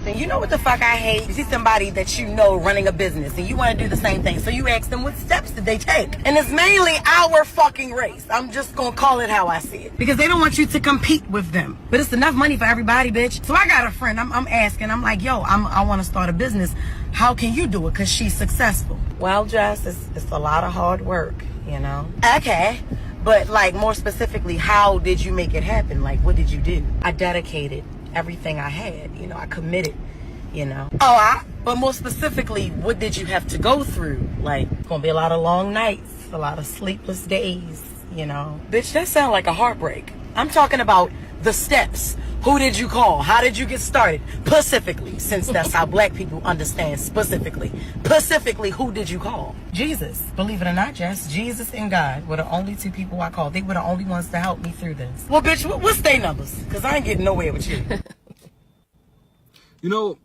And you know what the fuck I hate? You see somebody that you know running a business and you want to do the same thing. So you ask them what steps did they take. And it's mainly our fucking race. I'm just going to call it how I see it. Because they don't want you to compete with them. But it's enough money for everybody, bitch. So I got a friend. I'm asking. I'm like, yo, I want to start a business. How can you do it? Because she's successful. Well, Jess, it's a lot of hard work, you know? Okay. But like more specifically, how did you make it happen? Like, what did you do? I dedicated everything I had, you know, I committed, you know. But more specifically, what did you have to go through? Like, it's gonna be a lot of long nights, a lot of sleepless days, you know. Bitch, that sound like a heartbreak. I'm talking about the steps. Who did you call? How did you get started? Specifically, since that's how black people understand specifically. Specifically, who did you call? Jesus. Believe it or not, Jess, Jesus and God were the only two people I called. They were the only ones to help me through this. Well, bitch, what's their numbers? Because I ain't getting nowhere with you. You know,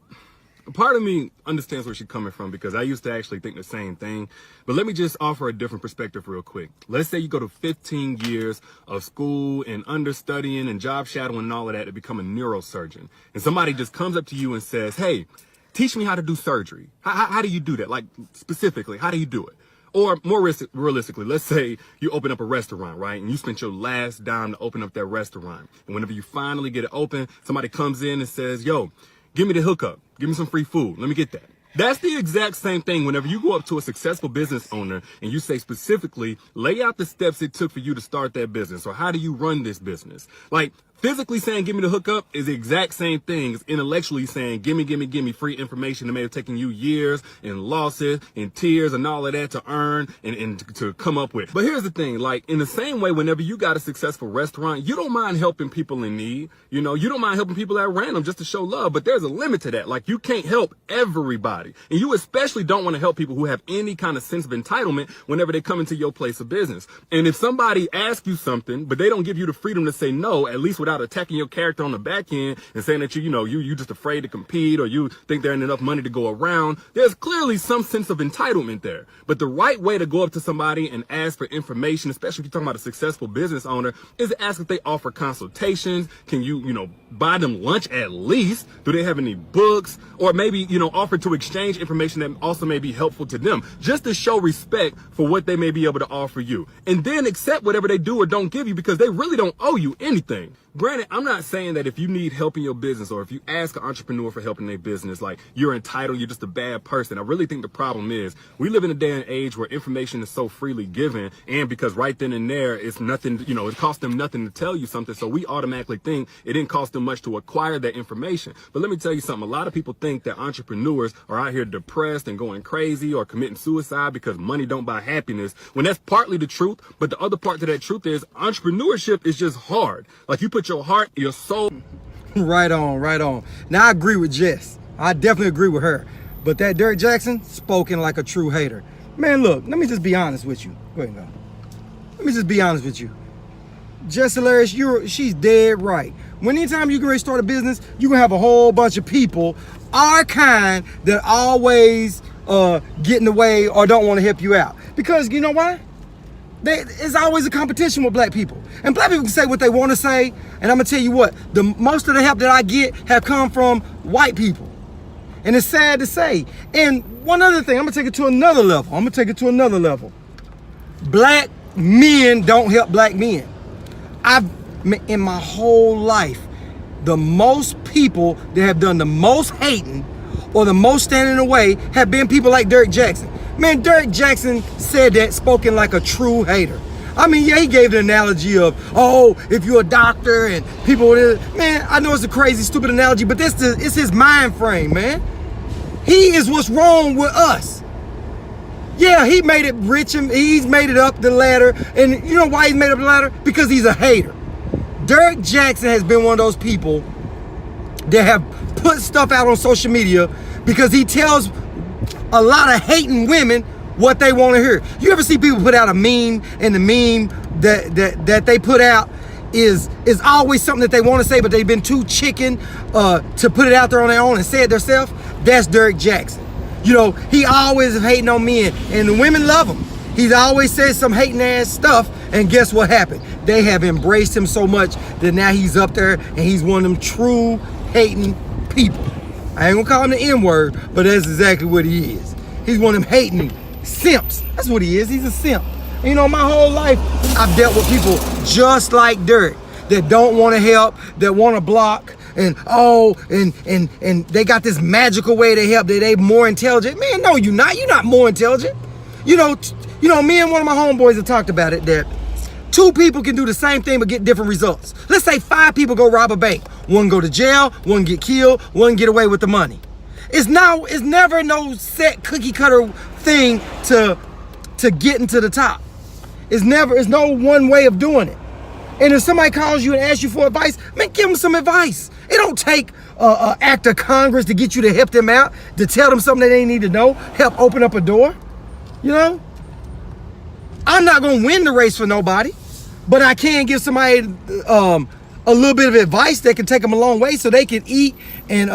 part of me understands where she's coming from because I used to actually think the same thing. But let me just offer a different perspective real quick. Let's say you go to 15 years of school and understudying and job shadowing and all of that to become a neurosurgeon. And somebody just comes up to you and says, hey, teach me how to do surgery. How do you do that? Like, specifically, how do you do it? Or more realistically, let's say you open up a restaurant, right? And you spent your last dime to open up that restaurant. And whenever you finally get it open, somebody comes in and says, yo, give me the hookup. Give me some free food. Let me get that. That's the exact same thing whenever you go up to a successful business owner and you say specifically, lay out the steps it took for you to start that business, or how do you run this business? Like, physically saying, give me the hookup is the exact same thing as intellectually saying, give me free information that may have taken you years and losses and tears and all of that to earn and to come up with. But here's the thing, like, in the same way, whenever you got a successful restaurant, you don't mind helping people in need. You know, you don't mind helping people at random just to show love, but there's a limit to that. Like, you can't help everybody. And you especially don't want to help people who have any kind of sense of entitlement whenever they come into your place of business. And if somebody asks you something, but they don't give you the freedom to say no, at least without attacking your character on the back end and saying that you just afraid to compete, or you think there ain't enough money to go around, there's clearly some sense of entitlement there. But the right way to go up to somebody and ask for information, especially if you're talking about a successful business owner, is to ask if they offer consultations. Can you buy them lunch at least? Do they have any books? Or maybe, offer to exchange information that also may be helpful to them, just to show respect for what they may be able to offer you. And then accept whatever they do or don't give you, because they really don't owe you anything. Granted, I'm not saying that if you need help in your business, or if you ask an entrepreneur for help in their business, like, you're entitled, you're just a bad person. I really think the problem is we live in a day and age where information is so freely given, and because right then and there it's nothing, it costs them nothing to tell you something, so we automatically think it didn't cost them much to acquire that information. But let me tell you something, a lot of people think that entrepreneurs are out here depressed and going crazy or committing suicide because money don't buy happiness, when that's partly the truth. But the other part to that truth is entrepreneurship is just hard. Like, you put your heart, your soul. Right on. Now, I agree with Jess. I definitely agree with her. But that Derrick Jaxn, spoken like a true hater. Man, look, let me just be honest with you. Go ahead, no. Let me just be honest with you. Jess Hilarious, she's dead right. When anytime you can ready to start a business, you're going to have a whole bunch of people, our kind, that always get in the way or don't want to help you out. Because you know why? It's always a competition with black people. And black people can say what they want to say. And I'm going to tell you what, most of the help that I get have come from white people. And it's sad to say. And one other thing, I'm going to take it to another level. Black men don't help black men. In my whole life, the most people that have done the most hating or the most standing in the way have been people like Derrick Jaxn. Man, Derrick Jaxn said that, spoken like a true hater. I mean, yeah, he gave the analogy of, if you're a doctor and people, man, I know it's a crazy, stupid analogy, but it's his mind frame, man. He is what's wrong with us. Yeah, he made it rich and he's made it up the ladder. And you know why he's made up the ladder? Because he's a hater. Derrick Jaxn has been one of those people that have put stuff out on social media because he tells a lot of hating women what they want to hear. You ever see people put out a meme, and the meme that they put out is always something that they want to say, but they've been too chicken to put it out there on their own and say it themselves? That's Derrick Jaxn. He always is hating on men, and the women love him. He's always said some hating ass stuff, and guess what happened? They have embraced him so much that now he's up there and he's one of them true hating people. I ain't gonna call him the N-word, but that's exactly what he is. He's one of them hating simps. That's what he is. He's a simp. And you know, my whole life, I've dealt with people just like Derrick that don't want to help, that want to block, and they got this magical way to help that they more intelligent. Man, no, you're not. You're not more intelligent. You know, me and one of my homeboys have talked about it, that 2 people can do the same thing but get different results. Let's say 5 people go rob a bank. One go to jail, one get killed, one get away with the money. It's never no set cookie cutter thing to getting to the top. It's no one way of doing it. And if somebody calls you and asks you for advice, man, give them some advice. It don't take an act of Congress to get you to help them out, to tell them something that they need to know, help open up a door. You know? I'm not gonna win the race for nobody, but I can give somebody a little bit of advice that can take them a long way so they can eat and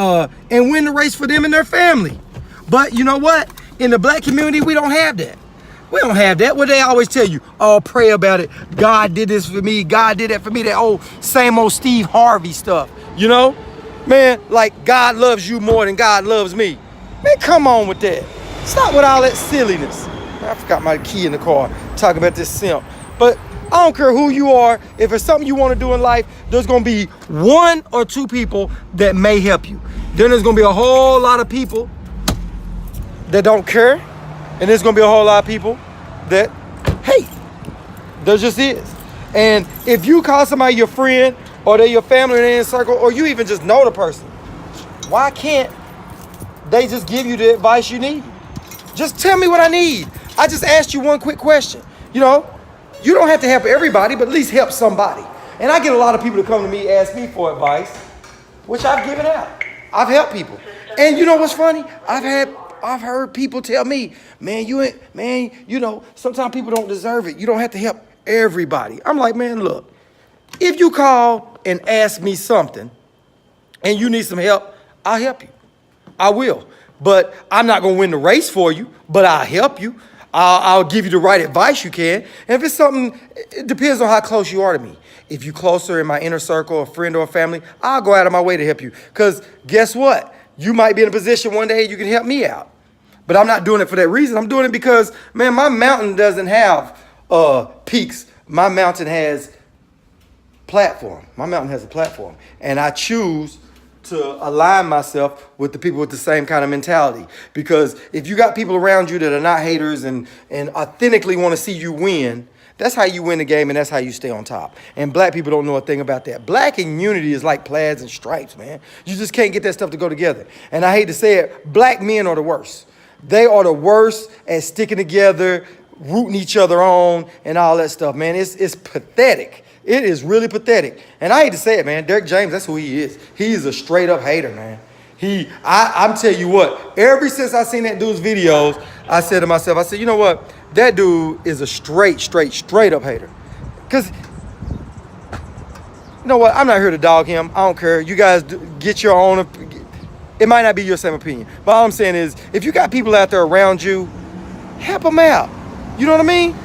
win the race for them and their family. But you know what? In the black community, we don't have that. We don't have that. What they always tell you, oh, pray about it. God did this for me. God did that for me. That same old Steve Harvey stuff, you know? Man, like God loves you more than God loves me. Man, come on with that. Stop with all that silliness. I forgot my key in the car talking about this simp. But I don't care who you are. If it's something you want to do in life, there's going to be 1 or 2 people that may help you. Then there's going to be a whole lot of people that don't care. And there's going to be a whole lot of people that hate. There just is. And if you call somebody your friend, or they're your family in the circle, or you even just know the person, why can't they just give you the advice you need? Just tell me what I need. I just asked you one quick question. You know, you don't have to help everybody, but at least help somebody. And I get a lot of people to come to me, ask me for advice, which I've given out. I've helped people. And you know what's funny? I've heard people tell me, man, you know, sometimes people don't deserve it. You don't have to help everybody. I'm like, man, look, if you call and ask me something and you need some help, I'll help you. I will. But I'm not going to win the race for you, but I'll help you. I'll give you the right advice you can. And if it's something, it depends on how close you are to me. If you're closer in my inner circle, a friend or a family, I'll go out of my way to help you. Because guess what? You might be in a position one day you can help me out. But I'm not doing it for that reason. I'm doing it because, man, my mountain doesn't have peaks. My mountain has platform. My mountain has a platform. And I choose to align myself with the people with the same kind of mentality. Because if you got people around you that are not haters and authentically want to see you win, that's how you win the game, and that's how you stay on top. And black people don't know a thing about that. Black in unity is like plaids and stripes, man. You just can't get that stuff to go together. And I hate to say it, black men are the worst. They are the worst at sticking together, rooting each other on, and all that stuff, man. It's pathetic. It is really pathetic. And I hate to say it, man. Derrick James, that's who he is. He is a straight up hater, man. I'm telling you what, ever since I seen that dude's videos, I said to myself, I said, you know what? That dude is a straight up hater. Because, you know what? I'm not here to dog him. I don't care. You guys get your own. It might not be your same opinion. But all I'm saying is, if you got people out there around you, help them out. You know what I mean?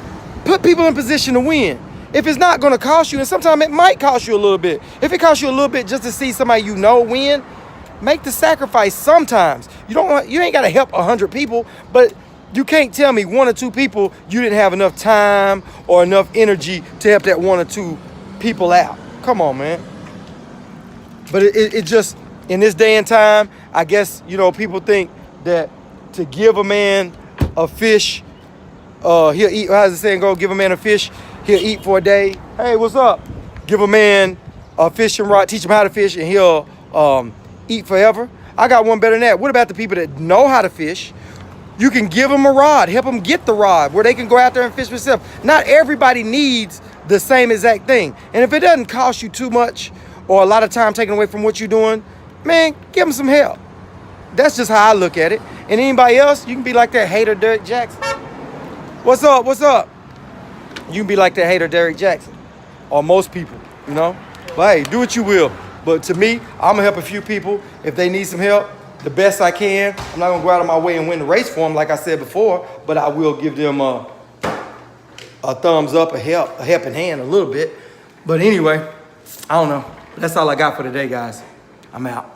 Put people in position to win. If it's not going to cost you, and sometimes it might cost you a little bit. If it costs you a little bit just to see somebody you know win, make the sacrifice sometimes. You ain't got to help 100 people, but you can't tell me 1 or 2 people you didn't have enough time or enough energy to help that 1 or 2 people out. Come on, man. But it just, in this day and time, I guess, you know, people think that to give a man a fish, he'll eat. How's the saying go? Give a man a fish, he'll eat for a day. Hey, what's up? Give a man a fishing rod, teach him how to fish, and he'll eat forever. I got one better than that. What about the people that know how to fish? You can give them a rod, help them get the rod where they can go out there and fish themselves. Not everybody needs the same exact thing. And if it doesn't cost you too much or a lot of time taken away from what you're doing, man, give them some help. That's just how I look at it. And anybody else, you can be like that hater Derrick Jaxn. What's up? What's up? You can be like that hater Derrick Jaxn. Or most people, you know? But hey, do what you will. But to me, I'm gonna help a few people if they need some help, the best I can. I'm not gonna go out of my way and win the race for them, like I said before, but I will give them a thumbs up, a helping hand a little bit. But anyway, I don't know. That's all I got for today, guys. I'm out.